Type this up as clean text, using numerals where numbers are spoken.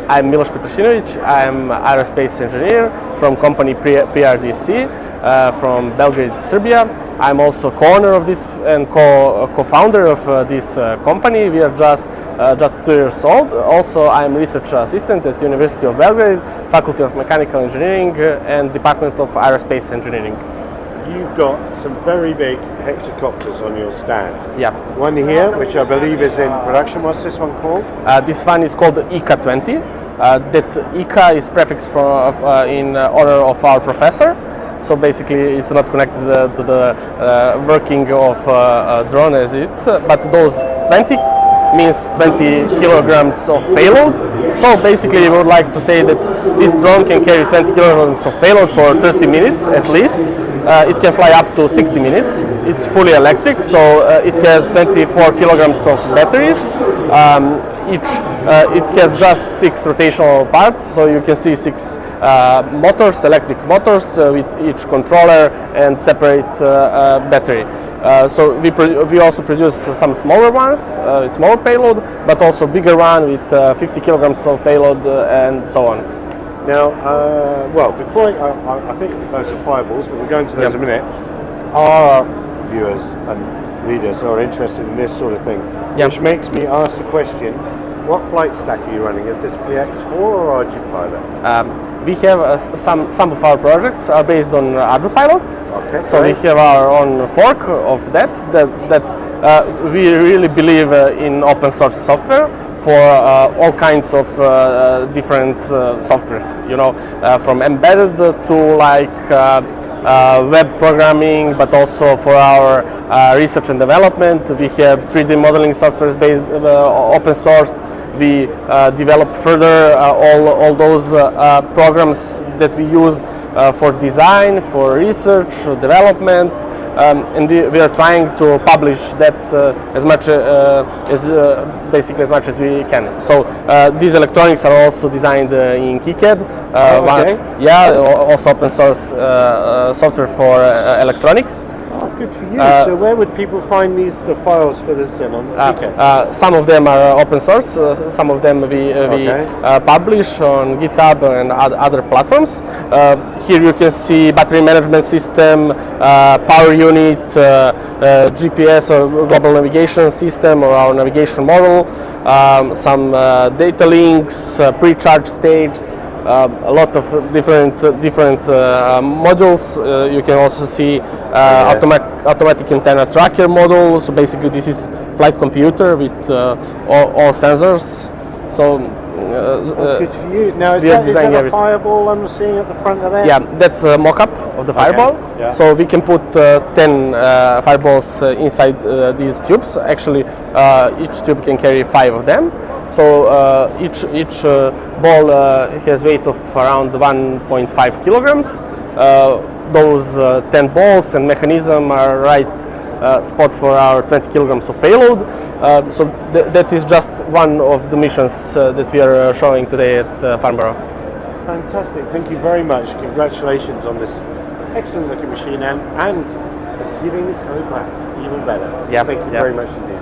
I'm Miloš Petrašinović. I'm aerospace engineer from company PRDC from Belgrade, Serbia. I'm also co-owner of this and co-founder of this company. We are just 2 years old. Also, I'm research assistant at University of Belgrade, Faculty of Mechanical Engineering and Department of Aerospace Engineering. You've got some very big hexacopters on your stand. Yeah. One here, which I believe is in production. What's this one called? This one is called ICA-20. That ICA is prefix in honor of our professor. So basically, it's not connected to the working of drone as it, but those 20 means 20 kilograms of payload. So basically, we would like to say that this drone can carry 20 kilograms of payload for 30 minutes at least. It can fly up to 60 minutes. It's fully electric, so it has 24 kilograms of batteries. It has just 6 rotational parts, so you can see 6 motors, electric motors with each controller and separate battery. So we also produce some smaller ones with smaller payload, but also bigger one with 50 kilograms of payload and so on. Now, well, before I think those are fireballs, but we'll go into those in a minute. Our viewers and readers are interested in this sort of thing, which makes me ask the question: what flight stack are you running? Is this PX4 or RG Pilot? We have some of our projects are based on RG Pilot. Okay. So great. we have our own fork of that. That's we really believe in open source software for all kinds of different softwares. You know, from embedded to like web programming, but also for our research and development. We have 3D modeling software based open source. We develop further all those programs that we use for design, for research, development, and we are trying to publish that as much basically as much as we can. So these electronics are also designed in KiCad. Also open source software for electronics. Oh, good for you. So where would people find the files for this then on KiCad? Some of them are open source, some of them we publish on GitHub and other platforms. Here you can see battery management system, power unit, GPS or global navigation system or our navigation model, some data links, pre-charge stages, a lot of different modules. You can also see automatic antenna tracker model. So basically, this is flight computer with all sensors. So good for you. Now, is that a fireball I'm seeing at the front of there? Yeah, that's a mock-up of the fireball. Yeah. So we can put 10 fireballs inside these tubes. Actually, each tube can carry 5 of them. So each ball has weight of around 1.5 kilograms. Those 10 balls and mechanism are right spot for our 20 kilograms of payload. So that is just one of the missions that we are showing today at Farnborough. Fantastic, thank you very much. Congratulations on this excellent looking machine and giving the code back even better. Yeah, thank you very much indeed.